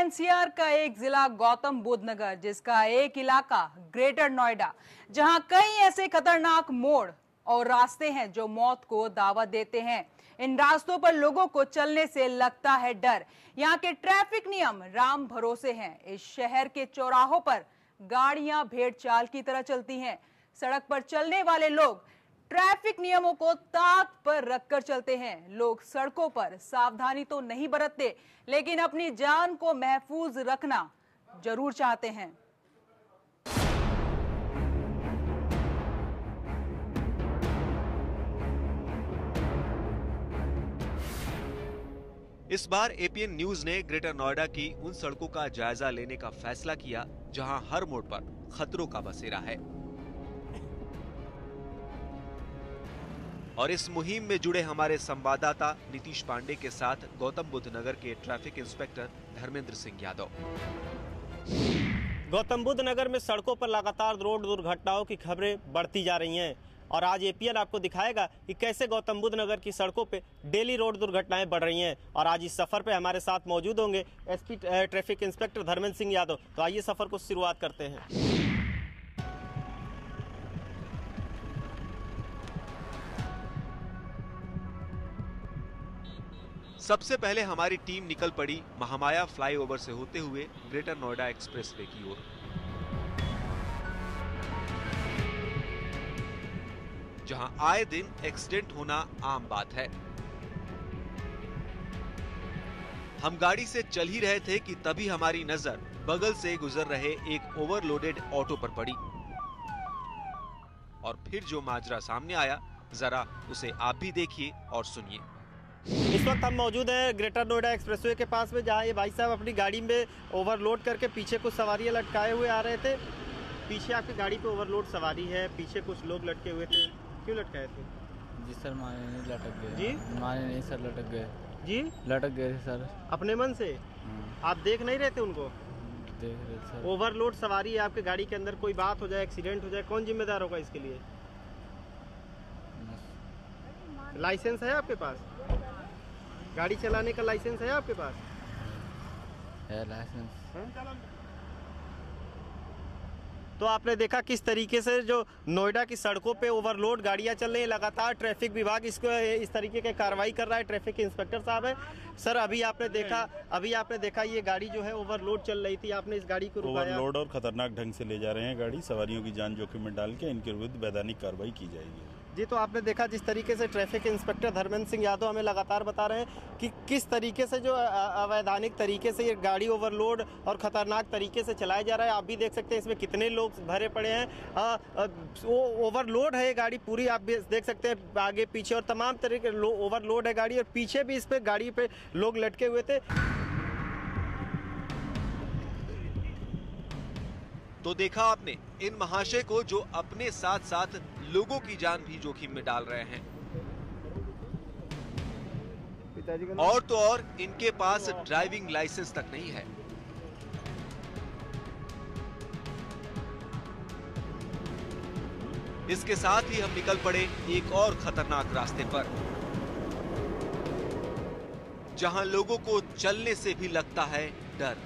NCR का एक जिला गौतम बुद्ध नगर, जिसका एक इलाका ग्रेटर नोएडा, जहां कई ऐसे खतरनाक मोड़ और रास्ते हैं जो मौत को दावत देते हैं। इन रास्तों पर लोगों को चलने से लगता है डर। यहाँ के ट्रैफिक नियम राम भरोसे हैं। इस शहर के चौराहों पर गाड़ियां भेड़ चाल की तरह चलती हैं। सड़क पर चलने वाले लोग ट्रैफिक नियमों को ताक पर रखकर चलते हैं। लोग सड़कों पर सावधानी तो नहीं बरतते, लेकिन अपनी जान को महफूज रखना जरूर चाहते हैं। इस बार एपीएन न्यूज ने ग्रेटर नोएडा की उन सड़कों का जायजा लेने का फैसला किया जहां हर मोड़ पर खतरों का बसेरा है। और इस मुहिम में जुड़े हमारे संवाददाता नीतीश पांडे के साथ गौतम बुद्ध नगर के ट्रैफिक इंस्पेक्टर धर्मेंद्र सिंह यादव। गौतम बुद्ध नगर में सड़कों पर लगातार रोड दुर्घटनाओं की खबरें बढ़ती जा रही हैं और आज एपीएन आपको दिखाएगा कि कैसे गौतम बुद्ध नगर की सड़कों पे डेली रोड दुर्घटनाएं बढ़ रही हैं। और आज इस सफर पे हमारे साथ मौजूद होंगे SP traffic inspector Dharmendra Singh Yadav. तो आइए सफर को शुरुआत करते हैं। सबसे पहले हमारी टीम निकल पड़ी महामाया फ्लाईओवर से होते हुए ग्रेटर नोएडा एक्सप्रेसवे की ओर। जहां आए दिन एक्सीडेंट होना आम बात है। हम गाड़ी से चल ही रहे थे कि तभी हमारी नजर बगल से गुजर रहे एक ओवरलोडेड ऑटो पर पड़ी। और फिर जो माजरा सामने आया, जरा उसे आप भी देखिए और सुनिए। इस वक्त हम मौजूद हैं ग्रेटर नोएडा एक्सप्रेसवे के पास में, जहां ये भाई साहब अपनी गाड़ी में ओवरलोड करके पीछे कुछ सवारियां लटकाए हुए आ रहे थे। पीछे आपकी गाड़ी पे ओवरलोड सवारी है, पीछे कुछ लोग लटके हुए थे। क्यों लटकाए थे? जी सर, माने नहीं लटक गए। जी माने नहीं सर, लटक गए। जी लटक गए थे सर। अपने मन से? आप देख नहीं रहे थे उनको? देख रहे सर। ओवरलोड सवारी है आपके गाड़ी के अंदर, कोई बात हो जाए, एक्सीडेंट हो जाए, कौन जिम्मेदार होगा इसके लिए? लाइसेंस है आपके पास? गाड़ी चलाने का लाइसेंस है आपके पास? है लाइसेंस। तो आपने देखा किस तरीके से जो नोएडा की सड़कों पे ओवरलोड गाड़ियां चल रही है। लगातार ट्रैफिक विभाग इसको इस तरीके की कार्रवाई कर रहा है। ट्रैफिक इंस्पेक्टर साहब है। सर, अभी आपने देखा ये गाड़ी जो है ओवरलोड चल रही थी, आपने इस गाड़ी को रुकाया। ओवरलोड और खतरनाक ढंग से ले जा रहे हैं गाड़ी, सवारियों की जान जोखिम में डाल के इनके विरुद्ध वैधानिक कार्रवाई की जाएगी। जी, तो आपने देखा जिस तरीके से ट्रैफिक इंस्पेक्टर धर्मेंद्र सिंह यादव हमें लगातार बता रहे हैं कि किस तरीके से जो अवैधानिक तरीके से ये गाड़ी ओवरलोड और खतरनाक तरीके से चलाया जा रहा है। आप भी देख सकते हैं इसमें कितने लोग भरे पड़े हैं। वो ओवरलोड है ये गाड़ी पूरी, आप भी देख सकते हैं आगे पीछे और तमाम तरीके ओवरलोड है गाड़ी, और पीछे भी इस पे गाड़ी पे लोग लटके हुए थे। तो देखा आपने इन महाशय को जो अपने साथ साथ लोगों की जान भी जोखिम में डाल रहे हैं। और तो और इनके पास ड्राइविंग लाइसेंस तक नहीं है। इसके साथ ही हम निकल पड़े एक और खतरनाक रास्ते पर, जहां लोगों को चलने से भी लगता है डर।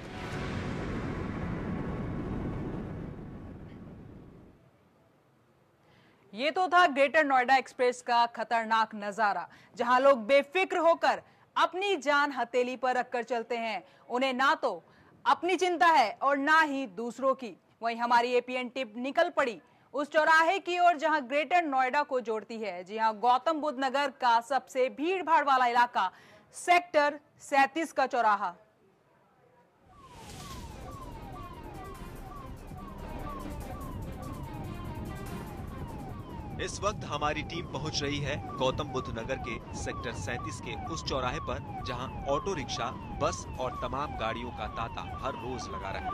ये तो था ग्रेटर नोएडा एक्सप्रेस का खतरनाक नजारा, जहां लोग बेफिक्र होकर अपनी जान हथेली पर रखकर चलते हैं। उन्हें ना तो अपनी चिंता है और ना ही दूसरों की। वहीं हमारी एपीएन टिप निकल पड़ी उस चौराहे की ओर जहां ग्रेटर नोएडा को जोड़ती है। जी हां, गौतम बुद्ध नगर का सबसे भीड़ भाड़ वाला इलाका सेक्टर 37 का चौराहा। इस वक्त हमारी टीम पहुंच रही है गौतम बुद्ध नगर के सेक्टर 37 के उस चौराहे पर, जहां ऑटो रिक्शा, बस और तमाम गाड़ियों का तांता हर रोज लगा रहा है।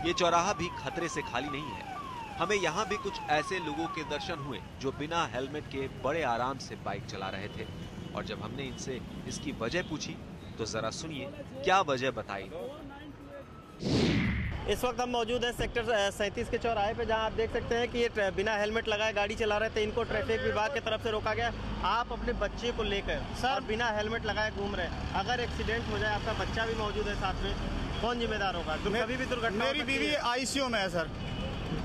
ये चौराहा भी खतरे से खाली नहीं है। हमें यहाँ भी कुछ ऐसे लोगों के दर्शन हुए जो बिना हेलमेट के बड़े आराम से बाइक चला रहे थे। और जब हमने इनसे इसकी वजह पूछी तो जरा सुनिए क्या वजह बताई। इस वक्त हम मौजूद हैं सेक्टर 37 के चौराहे पे, जहां आप देख सकते हैं कि ये बिना हेलमेट लगाए गाड़ी चला रहे थे। इनको ट्रैफिक विभाग की तरफ से रोका गया। आप अपने बच्चे को लेकर और बिना हेलमेट लगाए घूम रहे हैं, अगर एक्सीडेंट हो जाए, आपका बच्चा भी मौजूद है साथ में, कौन जिम्मेदार होगा? कभी भी दुर्घटना। मेरी बीवी ICU में है सर,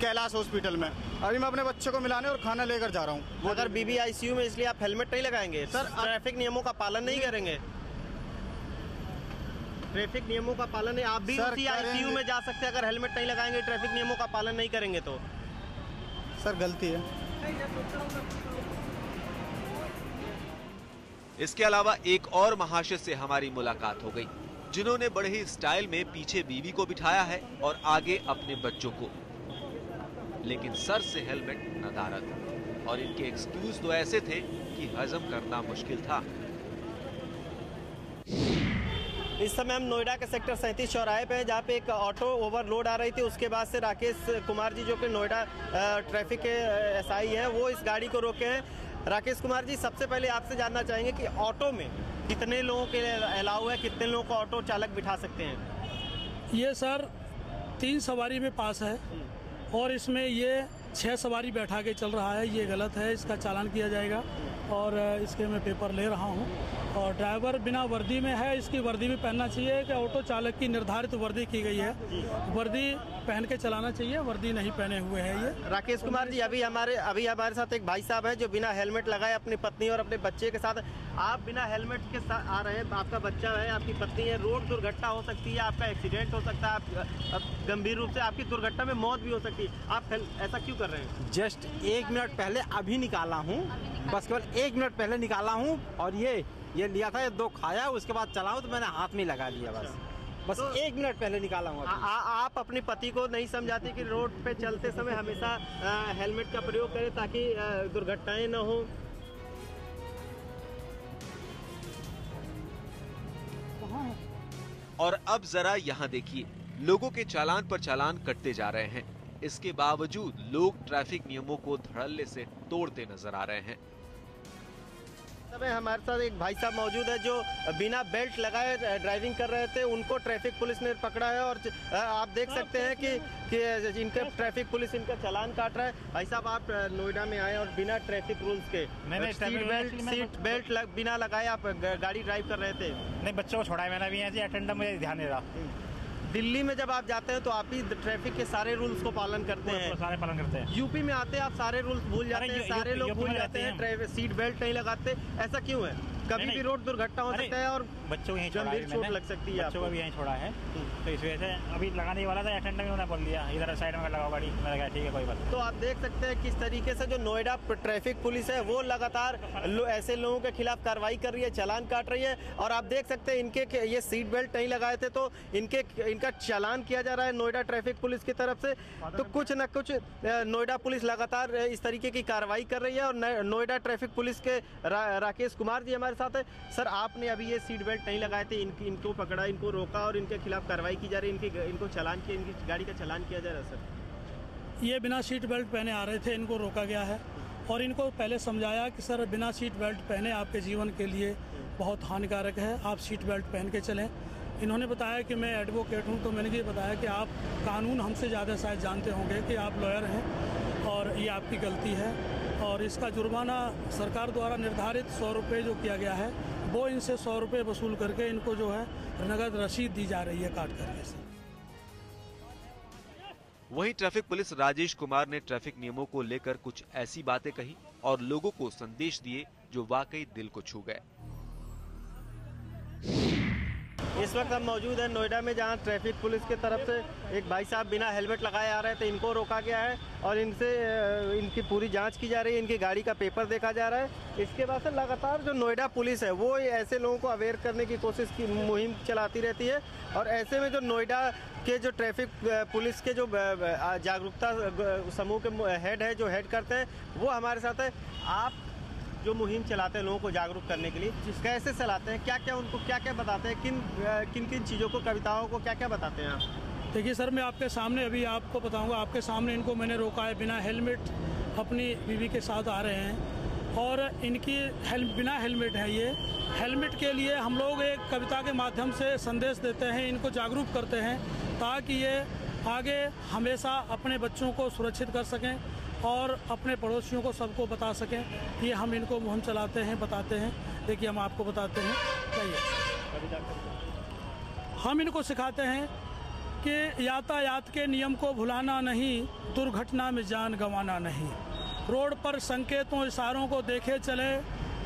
कैलाश हॉस्पिटल में। अभी मैं अपने बच्चे को मिलाने और खाना लेकर जा रहा हूँ। अगर बीवी ICU में, इसलिए आप हेलमेट नहीं लगाएंगे सर? ट्रैफिक नियमों का पालन नहीं करेंगे? ट्रैफिक नियमों का पालन नहीं, आप भी उसी ICU में जा सकते हैं अगर हेलमेट नहीं लगाएंगे, ट्रैफिक नियमों का पालन नहीं करेंगे तो। सर गलती है। इसके अलावा एक और महाशय से हमारी मुलाकात हो गई, जिन्होंने बड़े ही स्टाइल में पीछे बीवी को बिठाया है और आगे अपने बच्चों को, लेकिन सर से हेलमेट नदारद, और इनके एक्सक्यूज तो ऐसे थे कि हजम करना मुश्किल था। इस समय हम नोएडा के सेक्टर 37 चौराहे पे हैं, जहाँ पे एक ऑटो ओवरलोड आ रही थी। उसके बाद से राकेश कुमार जी, जो कि नोएडा ट्रैफिक के SI हैं, वो इस गाड़ी को रोके हैं। राकेश कुमार जी, सबसे पहले आपसे जानना चाहेंगे कि ऑटो में कितने लोगों के अलाउ है, कितने लोगों को ऑटो चालक बिठा सकते हैं? ये सर 3 सवारी में पास है और इसमें ये 6 सवारी बैठा के चल रहा है। ये गलत है, इसका चालान किया जाएगा और इसके मैं पेपर ले रहा हूँ। और ड्राइवर बिना वर्दी में है, इसकी वर्दी भी पहनना चाहिए कि ऑटो चालक की निर्धारित वर्दी की गई है, वर्दी पहन के चलाना चाहिए, वर्दी नहीं पहने हुए है ये। राकेश कुमार जी, अभी हमारे साथ एक भाई साहब है जो बिना हेलमेट लगाए अपनी पत्नी और अपने बच्चे के साथ, आप बिना हेलमेट के साथ आ रहे हैं, आपका बच्चा है, आपकी पत्नी है, रोड दुर्घटना हो सकती है, आपका एक्सीडेंट हो सकता है, आप गंभीर रूप से आपकी दुर्घटना में मौत भी हो सकती है, आप ऐसा क्यों कर रहे हैं? जस्ट 1 मिनट पहले अभी निकाला हूँ, बस केवल 1 मिनट पहले निकाला हूँ और ये लिया था, ये 2 खाया, उसके बाद चलाऊं तो मैंने हाथ में लगा लिया बस तो 1 मिनट पहले निकाला हूँ। आप अपने पति को नहीं समझाते कि रोड पे चलते समय हमेशा हेलमेट का प्रयोग करें ताकि दुर्घटनाएं न हो? और अब जरा यहाँ देखिए, लोगों के चालान पर चालान कटते जा रहे हैं। इसके बावजूद लोग ट्रैफिक नियमों को धड़ल्ले से तोड़ते नजर आ रहे हैं। हमारे साथ एक भाई साहब मौजूद है जो बिना बेल्ट लगाए ड्राइविंग कर रहे थे। उनको ट्रैफिक पुलिस ने पकड़ा है और आप देख सकते हैं कि इनके ट्रैफिक पुलिस इनका चालान काट रहा है। भाई साहब, आप नोएडा में आए और बिना ट्रैफिक रूल्स के सीट बेल्ट बिना लगाए आप गाड़ी ड्राइव कर रहे थे? नहीं, बच्चों को छोड़ा है मैंने, अभी ऐसे अटेंडेंट मुझे ध्यान नहीं रहा। दिल्ली में जब आप जाते हैं तो आप ही ट्रैफिक के सारे रूल्स को पालन करते हैं? सारे पालन करते हैं। यूपी में आते हैं आप सारे रूल्स भूल जाते हैं, सारे लोग भूल जाते हैं, सीट बेल्ट नहीं लगाते, ऐसा क्यों है? कभी भी रोड दुर्घटना हो सकता है और बच्चों को यहीं गंभीर चोट लग सकती है। बच्चों को भी यहीं छोड़ा है, तो इस वजह से अभी लगाने वाला था, अटेंडेंट उन्होंने बोल दिया इधर साइड में लगाओ गाड़ी, मैंने कहा ठीक है कोई बात। तो आप देख सकते हैं किस तरीके से जो नोएडा ट्रैफिक पुलिस है वो लगातार ऐसे लोगों के खिलाफ कार्रवाई कर रही है, चालान काट रही है। और आप देख सकते हैं इनके ये सीट बेल्ट नहीं लगाए थे तो इनका चालान किया जा रहा है नोएडा ट्रैफिक पुलिस की तरफ से। तो कुछ न कुछ नोएडा पुलिस लगातार इस तरीके की कार्रवाई कर रही है। और नोएडा ट्रैफिक पुलिस के राकेश कुमार जी हमारे साथ है। सर, आपने अभी ये सीट बेल्ट नहीं लगाए थे, इनको पकड़ा, इनको रोका और इनके खिलाफ कार्रवाई की जा रही है, इनको चालान किया, इनकी गाड़ी का चालान किया जा रहा है? सर, ये बिना सीट बेल्ट पहने आ रहे थे, इनको रोका गया है और इनको पहले समझाया कि सर बिना सीट बेल्ट पहने आपके जीवन के लिए बहुत हानिकारक है, आप सीट बेल्ट पहन के चलें। इन्होंने बताया कि मैं एडवोकेट हूं, तो मैंने ये बताया कि आप कानून हमसे ज़्यादा शायद जानते होंगे कि आप लॉयर हैं और ये आपकी गलती है और इसका जुर्माना सरकार द्वारा निर्धारित 100 रुपये जो किया गया है वो इनसे 100 रुपये वसूल करके इनको जो है नगद रसीद दी जा रही है काट करके से। वहीं ट्रैफिक पुलिस राजेश कुमार ने ट्रैफिक नियमों को लेकर कुछ ऐसी बातें कही और लोगों को संदेश दिए जो वाकई दिल को छू गए। इस वक्त हम मौजूद हैं नोएडा में, जहां ट्रैफिक पुलिस की तरफ से एक भाई साहब बिना हेलमेट लगाए आ रहे थे, इनको रोका गया है और इनकी पूरी जांच की जा रही है, इनकी गाड़ी का पेपर देखा जा रहा है। इसके बाद से लगातार जो नोएडा पुलिस है वो ऐसे लोगों को अवेयर करने की कोशिश की मुहिम चलाती रहती है। और ऐसे में जो नोएडा के जो ट्रैफिक पुलिस के जो जागरूकता समूह के हेड है, जो हेड करते हैं, वो हमारे साथ है। आप जो मुहिम चलाते हैं लोगों को जागरूक करने के लिए, कैसे चलाते हैं, उनको क्या क्या बताते हैं, किन किन चीज़ों को, कविताओं को क्या क्या बताते हैं आप? देखिए सर, मैं आपके सामने अभी आपको बताऊंगा, आपके सामने इनको मैंने रोका है, बिना हेलमेट अपनी बीवी के साथ आ रहे हैं और इनकी बिना हेलमेट है ये। हेलमेट के लिए हम लोग एक कविता के माध्यम से संदेश देते हैं, इनको जागरूक करते हैं ताकि ये आगे हमेशा अपने बच्चों को सुरक्षित कर सकें और अपने पड़ोसियों को सबको बता सकें। ये हम इनको मुहिम चलाते हैं, बताते हैं। देखिए हम आपको बताते हैं, चाहिए हम इनको सिखाते हैं कि यातायात के नियम को भुलाना नहीं, दुर्घटना में जान गंवाना नहीं। रोड पर संकेतों इशारों को देखे चले,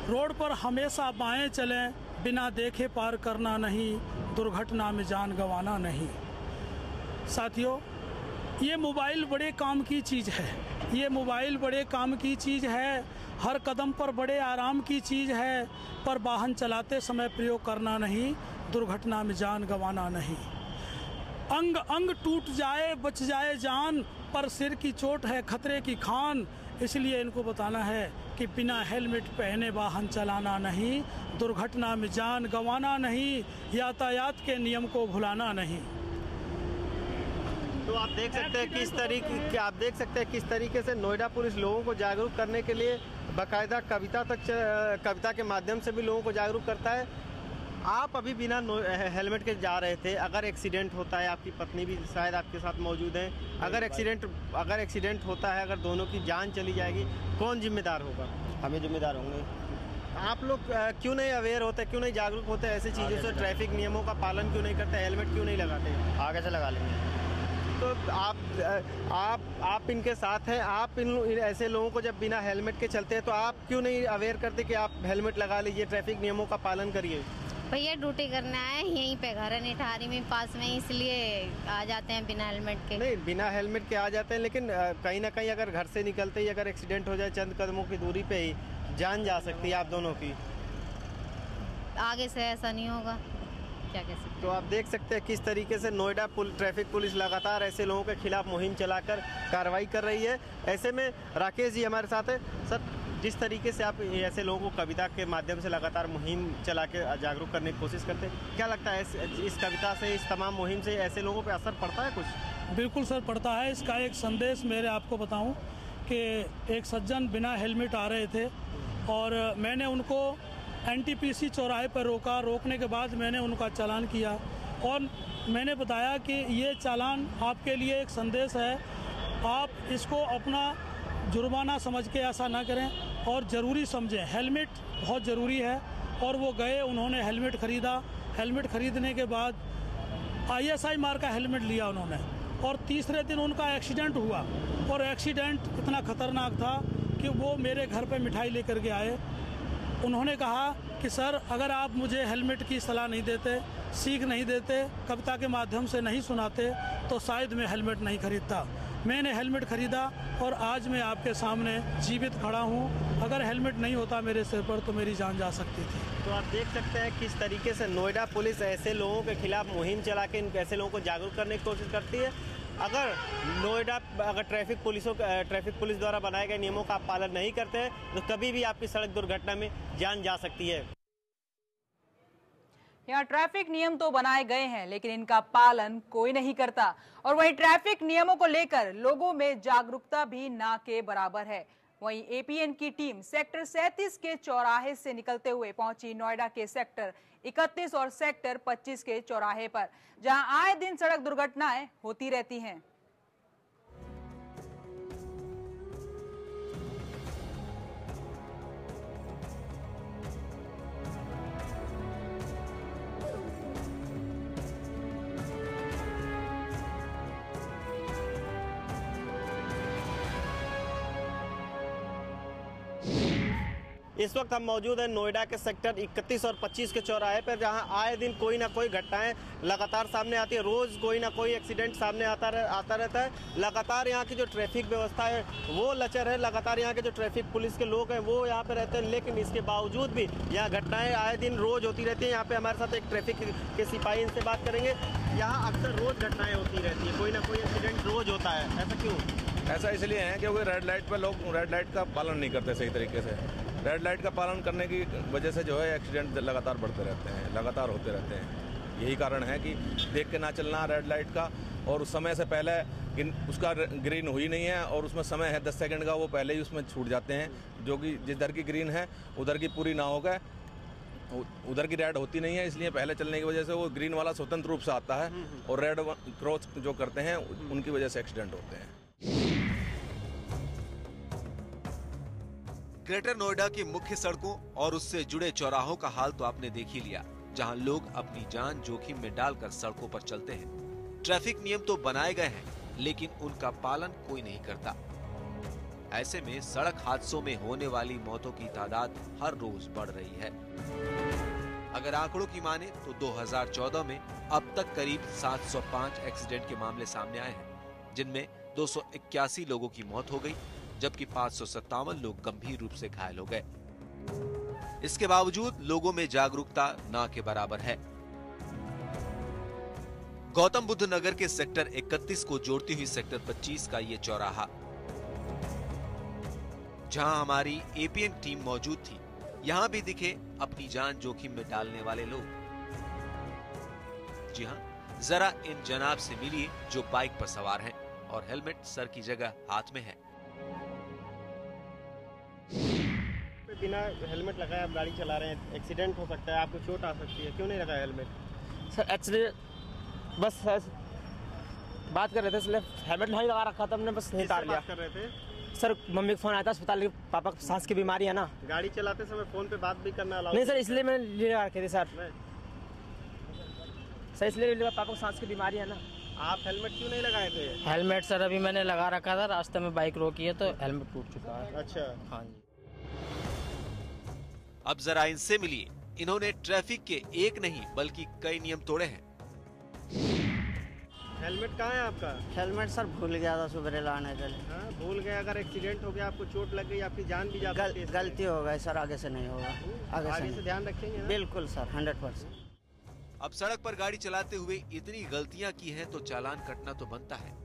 रोड पर हमेशा बाएं चलें, बिना देखे पार करना नहीं, दुर्घटना में जान गंवाना नहीं। साथियों, ये मोबाइल बड़े काम की चीज़ है, ये मोबाइल बड़े काम की चीज़ है, हर कदम पर बड़े आराम की चीज़ है, पर वाहन चलाते समय प्रयोग करना नहीं, दुर्घटना में जान गंवाना नहीं। अंग अंग टूट जाए बच जाए जान, पर सिर की चोट है खतरे की खान। इसलिए इनको बताना है कि बिना हेलमेट पहने वाहन चलाना नहीं, दुर्घटना में जान गंवाना नहीं, यातायात के नियम को भुलाना नहीं। तो आप देख सकते हैं किस तरीके से नोएडा पुलिस लोगों को जागरूक करने के लिए बाकायदा कविता के माध्यम से भी लोगों को जागरूक करता है। आप अभी बिना हेलमेट के जा रहे थे, अगर एक्सीडेंट होता है, आपकी पत्नी भी शायद आपके साथ मौजूद है, अगर एक्सीडेंट होता है, अगर दोनों की जान चली जाएगी, कौन जिम्मेदार होगा? हमें जिम्मेदार होंगे। आप लोग क्यों नहीं अवेयर होते, क्यों नहीं जागरूक होते ऐसी चीज़ों से? ट्रैफिक नियमों का पालन क्यों नहीं करते, हेलमेट क्यों नहीं लगाते? आगे से लगा लेंगे। तो आप इनके साथ हैं, आप इन ऐसे लोगों को जब बिना हेलमेट के चलते हैं तो आप क्यों नहीं अवेयर करते कि आप हेलमेट लगा लीजिए, ट्रैफिक नियमों का पालन करिए? भैया ड्यूटी करने आए, यहीं पे घर है निठारी में पास में, इसलिए आ जाते हैं बिना हेलमेट के। नहीं, बिना हेलमेट के आ जाते हैं, लेकिन कहीं ना कहीं अगर घर से निकलते ही अगर एक्सीडेंट हो जाए, चंद कदमों की दूरी पे ही जान जा सकती है आप दोनों की। आगे से ऐसा नहीं होगा, क्या कह सकते। तो आप देख सकते हैं किस तरीके से नोएडा ट्रैफिक पुलिस लगातार ऐसे लोगों के खिलाफ मुहिम चलाकर कार्रवाई कर रही है। ऐसे में राकेश जी हमारे साथ है। सर, जिस तरीके से आप ऐसे लोगों को कविता के माध्यम से लगातार मुहिम चला के जागरूक करने की कोशिश करते हैं, क्या लगता है इस कविता से, इस तमाम मुहिम से ऐसे लोगों पे असर पड़ता है कुछ? बिल्कुल सर, पड़ता है। इसका एक संदेश मेरे आपको बताऊं कि एक सज्जन बिना हेलमेट आ रहे थे और मैंने उनको NTPC चौराहे पर रोका। रोकने के बाद मैंने उनका चालान किया और मैंने बताया कि ये चालान आपके लिए एक संदेश है, आप इसको अपना जुर्माना समझ के ऐसा ना करें और ज़रूरी समझें, हेलमेट बहुत ज़रूरी है। और वो गए, उन्होंने हेलमेट ख़रीदा। हेलमेट ख़रीदने के बाद ISI मार्क का हेलमेट लिया उन्होंने और तीसरे दिन उनका एक्सीडेंट हुआ और एक्सीडेंट इतना ख़तरनाक था कि वो मेरे घर पे मिठाई लेकर के आए। उन्होंने कहा कि सर, अगर आप मुझे हेलमेट की सलाह नहीं देते, सीख नहीं देते, कविता के माध्यम से नहीं सुनाते, तो शायद मैं हेलमेट नहीं खरीदता। मैंने हेलमेट ख़रीदा और आज मैं आपके सामने जीवित खड़ा हूँ। अगर हेलमेट नहीं होता मेरे सिर पर तो मेरी जान जा सकती थी। तो आप देख सकते हैं किस तरीके से नोएडा पुलिस ऐसे लोगों के खिलाफ मुहिम चला के ऐसे लोगों को जागरूक करने की कोशिश करती है। अगर ट्रैफिक पुलिस द्वारा बनाए गए नियमों का आप पालन नहीं करते हैं तो कभी भी आपकी सड़क दुर्घटना में जान जा सकती है। यहाँ ट्रैफिक नियम तो बनाए गए हैं लेकिन इनका पालन कोई नहीं करता और वहीं ट्रैफिक नियमों को लेकर लोगों में जागरूकता भी ना के बराबर है। वहीं APN की टीम सेक्टर 37 के चौराहे से निकलते हुए पहुंची नोएडा के सेक्टर 31 और सेक्टर 25 के चौराहे पर, जहां आए दिन सड़क दुर्घटनाएं होती रहती हैं। इस वक्त हम मौजूद हैं नोएडा के सेक्टर 31 और 25 के चौराहे पर, जहां आए दिन कोई ना कोई घटनाएं लगातार सामने आती है। रोज़ कोई ना कोई एक्सीडेंट सामने आता रहता है। लगातार यहाँ की जो ट्रैफिक व्यवस्था है वो लचर है। लगातार यहाँ के जो ट्रैफिक पुलिस के लोग हैं वो यहाँ पे रहते हैं, लेकिन इसके बावजूद भी यहाँ घटनाएं आए दिन रोज़ होती रहती हैं। यहाँ पे हमारे साथ एक ट्रैफिक के सिपाही, इनसे बात करेंगे। यहाँ अक्सर रोज़ घटनाएँ होती रहती है, कोई ना कोई एक्सीडेंट रोज़ होता है, ऐसा क्यों? ऐसा इसलिए है क्योंकि रेड लाइट पर लोग रेड लाइट का पालन नहीं करते सही तरीके से। रेड लाइट का पालन करने की वजह से जो है एक्सीडेंट लगातार बढ़ते रहते हैं, लगातार होते रहते हैं। यही कारण है कि देख के ना चलना रेड लाइट का, और उस समय से पहले उसका ग्रीन हुई नहीं है और उसमें समय है 10 सेकंड का, वो पहले ही उसमें छूट जाते हैं, जो कि जिधर की ग्रीन है उधर की पूरी ना होगा, उधर की रेड होती नहीं है, इसलिए पहले चलने की वजह से वो ग्रीन वाला स्वतंत्र रूप से आता है और रेड क्रॉस जो करते हैं उनकी वजह से एक्सीडेंट होते हैं। ग्रेटर नोएडा की मुख्य सड़कों और उससे जुड़े चौराहों का हाल तो आपने देख ही लिया, जहां लोग अपनी जान जोखिम में डालकर सड़कों पर चलते हैं। ट्रैफिक नियम तो बनाए गए हैं, लेकिन उनका पालन कोई नहीं करता। ऐसे में सड़क हादसों में होने वाली मौतों की तादाद हर रोज बढ़ रही है। अगर आंकड़ों की माने तो 2014 में अब तक करीब 705 एक्सीडेंट के मामले सामने आए हैं, जिनमें 281 लोगों की मौत हो गई, जबकि 557 लोग गंभीर रूप से घायल हो गए। इसके बावजूद लोगों में जागरूकता ना के बराबर है। गौतम बुद्ध नगर के सेक्टर 31 को जोड़ती हुई सेक्टर 25 का ये चौराहा, जहां हमारी एपीएन टीम मौजूद थी, यहां भी दिखे अपनी जान जोखिम में डालने वाले लोग। जी हां, जरा इन जनाब से मिलिए जो बाइक पर सवार हैं और हेलमेट सर की जगह हाथ में है। बिना हेलमेट लगाए आप गाड़ी चला रहे हैं, एक्सीडेंट हो सकता है, आपको चोट आ सकती है, क्यों नहीं लगाया हेलमेट? सर एक्चुअली बस बात कर रहे थे, इसलिए हेलमेट नहीं लगा रखा था हमने, बस नहीं उतार लिया। कर रहे थे सर, मम्मी का फोन आया था अस्पताल के, पापा को सांस की बीमारी है ना। गाड़ी चलाते समय फोन पे बात भी करना अलाउ नहीं सर, इसलिए मैंने लगा रखे थे सर, इसलिए पापा को सांस की बीमारी है ना। आप हेलमेट क्यों नहीं लगाए थे? हेलमेट सर अभी मैंने लगा रखा था, रास्ते में बाइक रोकी है तो हेलमेट टूट चुका है। अच्छा, हाँ जी। अब जरा इनसे मिलिए, इन्होंने ट्रैफिक के एक नहीं बल्कि कई नियम तोड़े हैं। हेलमेट कहाँ है आपका? हेलमेट सर भूल गया था सुबह लाने के लिए। हाँ, भूल गए, अगर एक्सीडेंट हो गया, आपको चोट लग गई, आपकी जान भी जा सकती है। गलती हो गई सर, आगे से नहीं होगा। आगे से ध्यान रखेंगे ना? बिल्कुल सर, 100%। अब सड़क पर गाड़ी चलाते हुए इतनी गलतियां की हैं तो चालान कटना तो बनता है।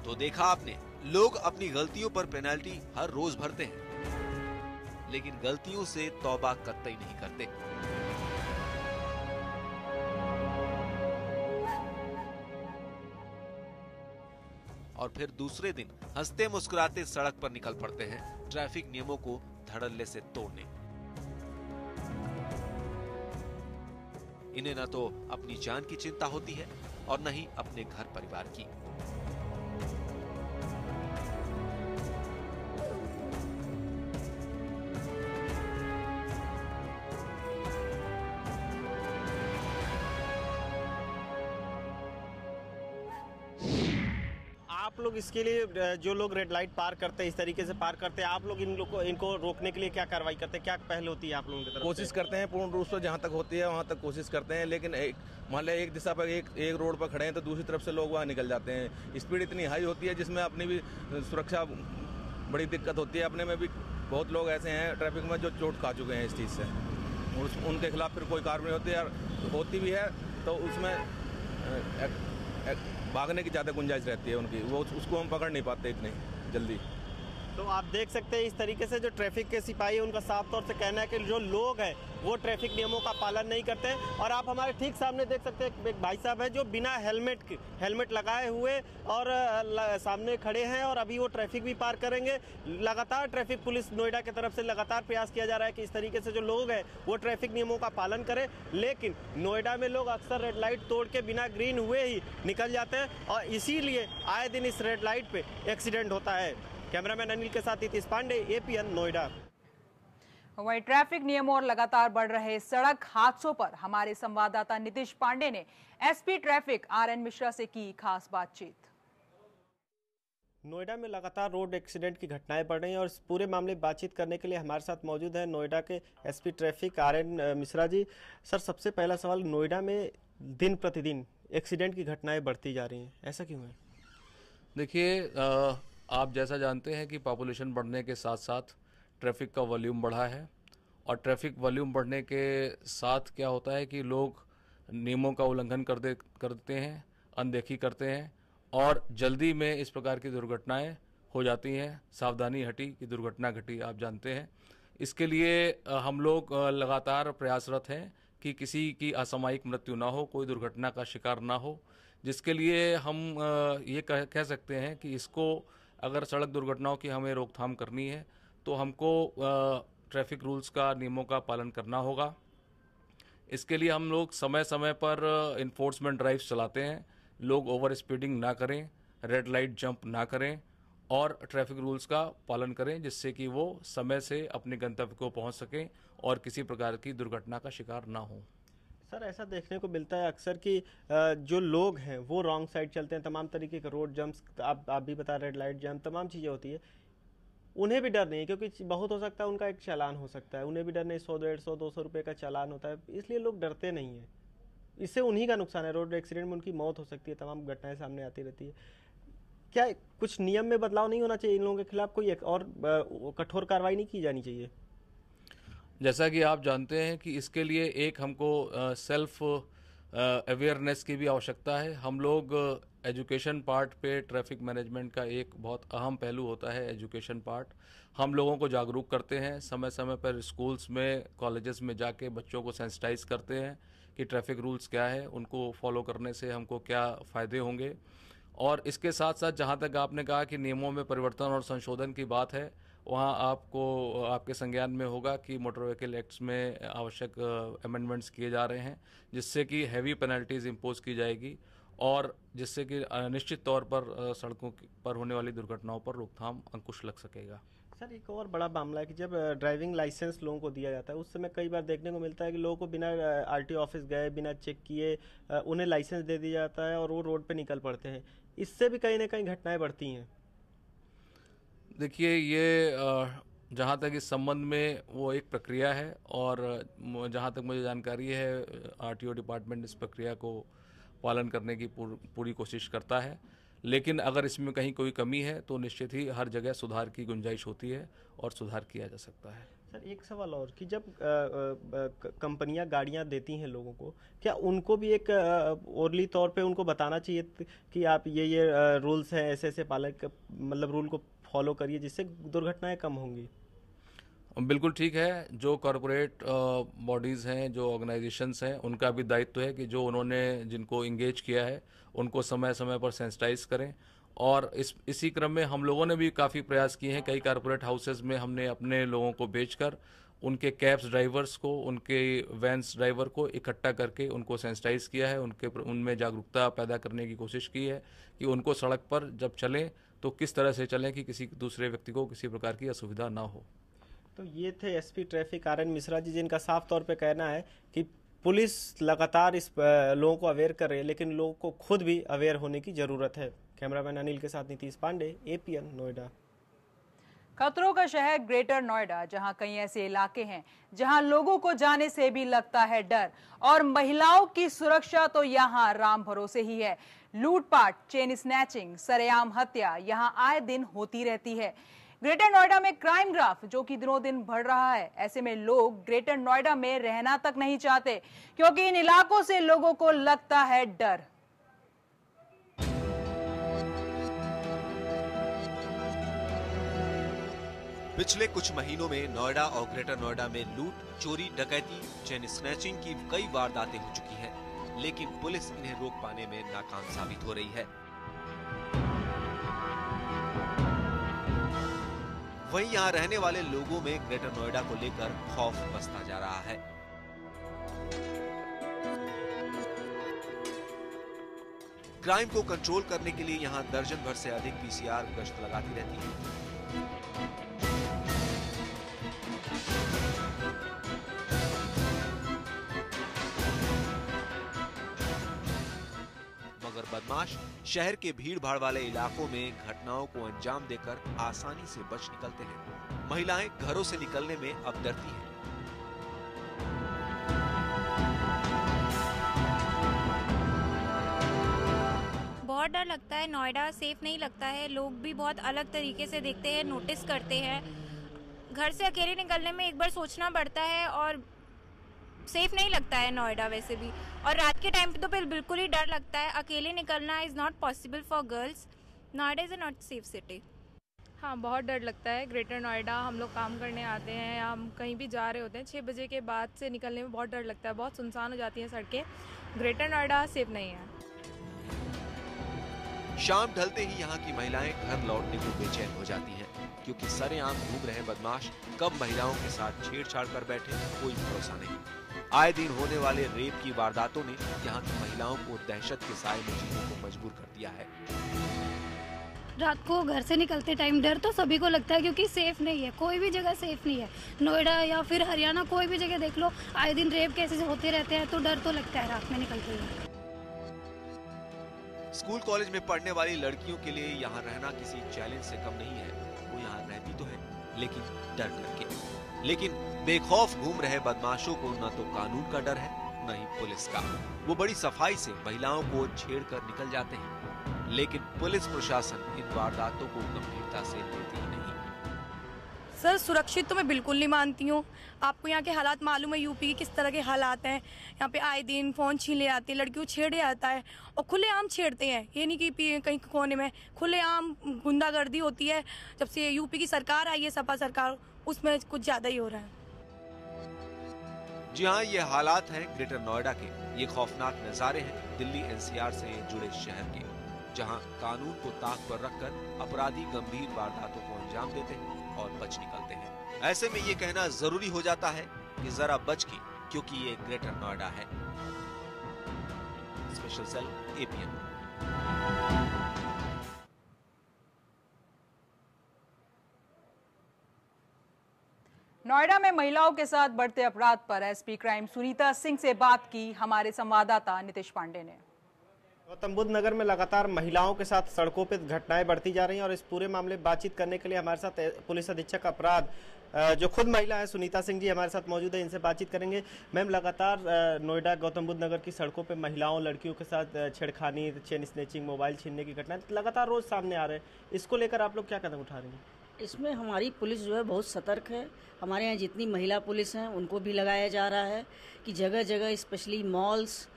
तो देखा आपने, लोग अपनी गलतियों पर पेनल्टी हर रोज भरते हैं, लेकिन गलतियों से तौबा कतई नहीं करते। और फिर दूसरे दिन हंसते मुस्कुराते सड़क पर निकल पड़ते हैं ट्रैफिक नियमों को धड़ल्ले से तोड़ने। इन्हें न तो अपनी जान की चिंता होती है और न ही अपने घर परिवार की। आप लोग इसके लिए, जो लोग रेड लाइट पार करते हैं, इस तरीके से पार करते हैं, आप लोग इनको रोकने के लिए क्या कार्रवाई करते हैं? क्या पहल होती है आप लोगों की तरफ? कोशिश करते हैं पूर्ण रूप से, जहाँ तक होती है वहाँ तक कोशिश करते हैं, लेकिन मान लिया एक दिशा पर एक रोड पर खड़े हैं तो दूसरी तरफ से लोग वहाँ निकल जाते हैं। स्पीड इतनी हाई होती है जिसमें अपनी भी सुरक्षा बड़ी दिक्कत होती है। अपने में भी बहुत लोग ऐसे हैं ट्रैफिक में जो चोट खा चुके हैं इस चीज़ से, उनके खिलाफ फिर कोई कार्रवाई होती भी है तो उसमें भागने की ज़्यादा गुंजाइश रहती है उनकी, वो उसको हम पकड़ नहीं पाते इतनी जल्दी। तो आप देख सकते हैं इस तरीके से जो ट्रैफिक के सिपाही हैं उनका साफ तौर से कहना है कि जो लोग हैं वो ट्रैफिक नियमों का पालन नहीं करते हैं। और आप हमारे ठीक सामने देख सकते हैं एक भाई साहब है जो बिना हेलमेट लगाए हुए और सामने खड़े हैं और अभी वो ट्रैफिक भी पार करेंगे। लगातार ट्रैफिक पुलिस नोएडा की तरफ से लगातार प्रयास किया जा रहा है कि इस तरीके से जो लोग हैं वो ट्रैफिक नियमों का पालन करें, लेकिन नोएडा में लोग अक्सर रेड लाइट तोड़ के बिना ग्रीन हुए ही निकल जाते हैं और इसीलिए आए दिन इस रेड लाइट पे एक्सीडेंट होता है। कैमरामैन अनिल के साथ इतिश पांडे, एपीएन नोएडा। वहीं ट्रैफिक नियमों और लगातार बढ़ रहे सड़क हादसों पर हमारे संवाददाता नितिश पांडे ने एसपी ट्रैफिक आरएन मिश्रा से की खास बातचीत। नोएडा में लगातार रोड एक्सीडेंट की घटनाएं बढ़ रही हैं और इस पूरे मामले में बातचीत करने के लिए हमारे साथ मौजूद है नोएडा के SP traffic RN Mishra ji. Sir, सबसे पहला सवाल, नोएडा में दिन प्रतिदिन एक्सीडेंट की घटनाएं बढ़ती जा रही हैं, ऐसा क्यों है? देखिए, आप जैसा जानते हैं कि पॉपुलेशन बढ़ने के साथ साथ ट्रैफिक का वॉल्यूम बढ़ा है और ट्रैफिक वॉल्यूम बढ़ने के साथ क्या होता है कि लोग नियमों का उल्लंघन कर देते हैं, अनदेखी करते हैं और जल्दी में इस प्रकार की दुर्घटनाएं हो जाती हैं, सावधानी हटी कि दुर्घटना घटी, आप जानते हैं। इसके लिए हम लोग लगातार प्रयासरत हैं कि किसी की असामयिक मृत्यु ना हो, कोई दुर्घटना का शिकार ना हो, जिसके लिए हम ये कह सकते हैं कि इसको अगर सड़क दुर्घटनाओं की हमें रोकथाम करनी है तो हमको ट्रैफिक रूल्स का, नियमों का पालन करना होगा। इसके लिए हम लोग समय समय पर इन्फोर्समेंट ड्राइव्स चलाते हैं। लोग ओवर स्पीडिंग ना करें, रेड लाइट जंप ना करें और ट्रैफिक रूल्स का पालन करें, जिससे कि वो समय से अपने गंतव्य को पहुंच सकें और किसी प्रकार की दुर्घटना का शिकार ना हो। सर, ऐसा देखने को मिलता है अक्सर कि जो लोग हैं वो रॉन्ग साइड चलते हैं, तमाम तरीके के रोड जंप्स, आप भी बता, रेड लाइट जंप, तमाम चीज़ें होती है। उन्हें भी डर नहीं है, क्योंकि बहुत हो सकता है उनका एक चालान हो सकता है, उन्हें भी डर नहीं, 100, 150, 200 रुपये का चालान होता है, इसलिए लोग डरते नहीं हैं। इससे उन्हीं का नुकसान है, रोड एक्सीडेंट में उनकी मौत हो सकती है, तमाम घटनाएं सामने आती रहती है। क्या कुछ नियम में बदलाव नहीं होना चाहिए? इन लोगों के खिलाफ कोई और कठोर कार्रवाई नहीं की जानी चाहिए? जैसा कि आप जानते हैं कि इसके लिए एक हमको सेल्फ अवेयरनेस की भी आवश्यकता है। हम लोग एजुकेशन पार्ट पे, ट्रैफिक मैनेजमेंट का एक बहुत अहम पहलू होता है एजुकेशन पार्ट। हम लोगों को जागरूक करते हैं, समय समय पर स्कूल्स में, कॉलेजेस में जाके बच्चों को सेंसिटाइज करते हैं कि ट्रैफिक रूल्स क्या है, उनको फॉलो करने से हमको क्या फ़ायदे होंगे। और इसके साथ साथ जहाँ तक आपने कहा कि नियमों में परिवर्तन और संशोधन की बात है, वहाँ आपको आपके संज्ञान में होगा कि मोटर व्हीकल एक्ट्स में आवश्यक अमेंडमेंट्स किए जा रहे हैं, जिससे कि हैवी पेनल्टीज इम्पोज की जाएगी और जिससे कि निश्चित तौर पर सड़कों पर होने वाली दुर्घटनाओं पर रोकथाम अंकुश लग सकेगा। सर, एक और बड़ा मामला है कि जब ड्राइविंग लाइसेंस लोगों को दिया जाता है, उस समय कई बार देखने को मिलता है कि लोगों को बिना आरटीओ ऑफिस गए, बिना चेक किए उन्हें लाइसेंस दे दिया जाता है और वो रोड पे निकल पड़ते हैं। इससे भी कहीं ना कहीं घटनाएं बढ़ती हैं। देखिए, ये जहाँ तक इस संबंध में वो एक प्रक्रिया है और जहाँ तक मुझे जानकारी है आरटीओ डिपार्टमेंट इस प्रक्रिया को पालन करने की पूरी कोशिश करता है, लेकिन अगर इसमें कहीं कोई कमी है तो निश्चित ही हर जगह सुधार की गुंजाइश होती है और सुधार किया जा सकता है। सर, एक सवाल और कि जब कंपनियां गाड़ियां देती हैं लोगों को, क्या उनको भी एक ओरली तौर पे उनको बताना चाहिए कि आप ये रूल्स हैं, ऐसे ऐसे पालन, मतलब रूल को फॉलो करिए, जिससे दुर्घटनाएं कम होंगी? बिल्कुल ठीक है। जो कॉरपोरेट बॉडीज़ हैं, जो ऑर्गेनाइजेशंस हैं, उनका भी दायित्व है कि जो उन्होंने जिनको इंगेज किया है उनको समय समय पर सेंसिटाइज करें। और इसी क्रम में हम लोगों ने भी काफ़ी प्रयास किए हैं। कई कॉरपोरेट हाउसेज में हमने अपने लोगों को बेचकर उनके कैब्स ड्राइवर्स को, उनके वैन्स ड्राइवर को इकट्ठा करके उनको सेंसिटाइज किया है, उनमें जागरूकता पैदा करने की कोशिश की है कि उनको सड़क पर जब चलें तो किस तरह से चलें कि किसी दूसरे व्यक्ति को किसी प्रकार की असुविधा ना हो। तो ये थे SP traffic R N Mishra ji, जिनका साफ तौर पे कहना है कि पुलिस लगातार इस लोगों को अवेयर कर रही है, लेकिन लोगों को खुद भी अवेयर होने की जरूरत है। कैमरामैन अनिल के साथ नीतीश पांडे, एपीएन, नोएडा। खतरों का शहर ग्रेटर नोएडा, जहां कई ऐसे इलाके हैं जहां लोगों को जाने से भी लगता है डर, और महिलाओं की सुरक्षा तो यहां राम भरोसे ही है। लूटपाट, चेन स्नैचिंग, सरेआम हत्या यहां आए दिन होती रहती है। ग्रेटर नोएडा में क्राइम ग्राफ जो कि दिनों दिन बढ़ रहा है, ऐसे में लोग ग्रेटर नोएडा में रहना तक नहीं चाहते, क्योंकि इन इलाकों से लोगों को लगता है डर। पिछले कुछ महीनों में नोएडा और ग्रेटर नोएडा में लूट, चोरी, डकैती, चेन स्नैचिंग की कई वारदातें हो चुकी हैं, लेकिन पुलिस इन्हें रोक पाने में नाकाम साबित हो रही है। वहीं यहां रहने वाले लोगों में ग्रेटर नोएडा को लेकर खौफ बसता जा रहा है। क्राइम को कंट्रोल करने के लिए यहां दर्जन भर से अधिक पीसीआर गश्त लगाती रहती है। मगर बदमाश शहर के भीड़ भाड़ वाले इलाकों में घटनाओं को अंजाम देकर आसानी से बच निकलते हैं। महिलाएं घरों से निकलने में अब डरती हैं। बहुत डर लगता है, नोएडा सेफ नहीं लगता है। लोग भी बहुत अलग तरीके से देखते हैं, नोटिस करते हैं। घर से अकेले निकलने में एक बार सोचना पड़ता है और सेफ नहीं लगता है नोएडा वैसे भी। और रात के टाइम पे तो बिल्कुल ही डर लगता है। अकेले निकलना is not possible for girls. Noida is a not safe city. हाँ, बहुत डर लगता है। ग्रेटर नोएडा हम लोग काम करने आते हैं या हम कहीं भी जा रहे होते हैं, 6 बजे के बाद से निकलने में बहुत डर लगता है। बहुत सुनसान हो जाती हैं सड़कें। ग्रेटर नोएडा सेफ नहीं है। शाम ढलते ही यहाँ की महिलाएं घर लौटने को बेचैन हो जाती हैं, क्योंकि सरेआम घूम रहे बदमाश कब महिलाओं के साथ छेड़छाड़ कर बैठे कोई भरोसा नहीं। आए दिन होने वाले रेप की वारदातों ने यहाँ की महिलाओं को दहशत के साए में जीने को मजबूर कर दिया है। रात को घर से निकलते टाइम डर तो सभी को लगता है, क्योंकि सेफ नहीं है, कोई भी जगह सेफ नहीं है। नोएडा या फिर हरियाणा कोई भी जगह देख लो, आए दिन रेप केसेस होते रहते हैं, तो डर तो लगता है रात में निकलते ही। स्कूल कॉलेज में पढ़ने वाली लड़कियों के लिए यहाँ रहना किसी चैलेंज से कम नहीं है। वो यहाँ रहती तो है, लेकिन डर करके। लेकिन बेखौफ घूम रहे बदमाशों को न तो कानून का डर है, न ही पुलिस का। वो बड़ी सफाई से महिलाओं को छेड़कर निकल जाते हैं, लेकिन पुलिस प्रशासन इन वारदातों को गंभीरता से लेती ही नहीं। सर, सुरक्षित तो मैं बिल्कुल नहीं मानती हूँ। आपको यहाँ के हालात मालूम है, यूपी के किस तरह के हालात हैं। यहाँ पे आए दिन फ़ोन छीन ले जाते हैं, लड़कियों छेड़े जाता है और खुलेआम छेड़ते हैं। ये नहीं कि कहीं कोने में, खुलेआम गुंडागर्दी होती है। जब से यूपी की सरकार आई है, सपा सरकार, उसमें कुछ ज़्यादा ही हो रहा है। जी हाँ, ये हालात हैं ग्रेटर नोएडा के। ये खौफनाक नज़ारे हैं दिल्ली एनसीआर से जुड़े शहर के, जहाँ कानून को ताक पर रखकर अपराधी गंभीर वारदातों को अंजाम देते हैं और बच निकलते हैं। ऐसे में ये कहना जरूरी हो जाता है कि जरा बच के, क्योंकि ये ग्रेटर नोएडा है। Special cell APN. नोएडा में महिलाओं के साथ बढ़ते अपराध पर एसपी क्राइम सुनीता सिंह से बात की हमारे संवाददाता नितिश पांडे ने। गौतम बुद्ध नगर में लगातार महिलाओं के साथ सड़कों पर घटनाएं बढ़ती जा रही हैं और इस पूरे मामले बातचीत करने के लिए हमारे साथ पुलिस अधीक्षक अपराध जो खुद महिला है सुनीता सिंह जी हमारे साथ मौजूद है। इनसे बातचीत करेंगे। मैम, लगातार नोएडा गौतम बुद्ध नगर की सड़कों पे महिलाओं लड़कियों के साथ छेड़खानी, चेन स्नेचिंग, मोबाइल छीनने की घटनाएं लगातार रोज सामने आ रहे हैं। इसको लेकर आप लोग क्या कदम उठा रहे हैं? इसमें हमारी पुलिस जो है बहुत सतर्क है। हमारे यहाँ जितनी महिला पुलिस हैं उनको भी लगाया जा रहा है कि जगह जगह स्पेशली मॉल्स,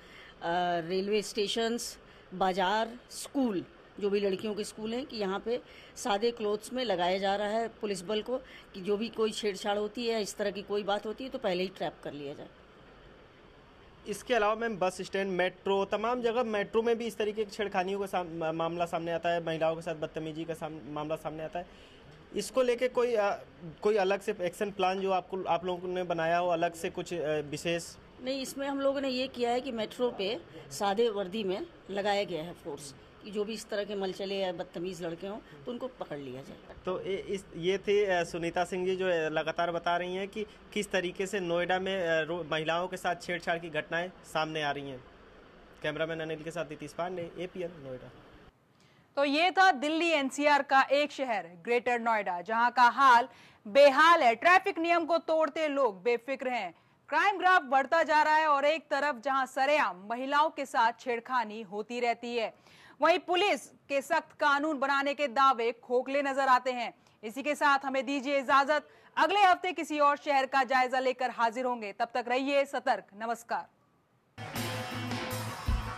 रेलवे स्टेशंस, बाज़ार, स्कूल, जो भी लड़कियों के स्कूल हैं, कि यहाँ पे सादे क्लोथ्स में लगाया जा रहा है पुलिस बल को, कि जो भी कोई छेड़छाड़ होती है, इस तरह की कोई बात होती है तो पहले ही ट्रैप कर लिया जाए। इसके अलावा मैम बस स्टैंड, मेट्रो, तमाम जगह मेट्रो में भी इस तरीके की छेड़खानियों का मामला सामने आता है, महिलाओं के साथ बदतमीजी का मामला सामने आता है। इसको लेके कोई अलग से एक्शन प्लान जो आप लोगों ने बनाया हो, अलग से कुछ विशेष? नहीं, इसमें हम लोगों ने ये किया है कि मेट्रो पे सादे वर्दी में लगाया गया है फोर्स, कि जो भी इस तरह के मलचले या बदतमीज़ लड़के हों तो उनको पकड़ लिया जाए। तो ये थे सुनीता सिंह जी जो लगातार बता रही हैं कि किस तरीके से नोएडा में महिलाओं के साथ छेड़छाड़ की घटनाएं सामने आ रही हैं। कैमरामैन अनिल के साथ नीतीश पांडे, एपीएन नोएडा। तो ये था दिल्ली एनसीआर का एक शहर ग्रेटर नोएडा, जहां का हाल बेहाल है। ट्रैफिक नियम को तोड़ते लोग बेफिक्र हैं। क्राइम ग्राफ बढ़ता जा रहा है और एक तरफ जहां सरेआम महिलाओं के साथ छेड़खानी होती रहती है, वहीं पुलिस के सख्त कानून बनाने के दावे खोखले नजर आते हैं। इसी के साथ हमें दीजिए इजाजत। अगले हफ्ते किसी और शहर का जायजा लेकर हाजिर होंगे। तब तक रहिए सतर्क। नमस्कार।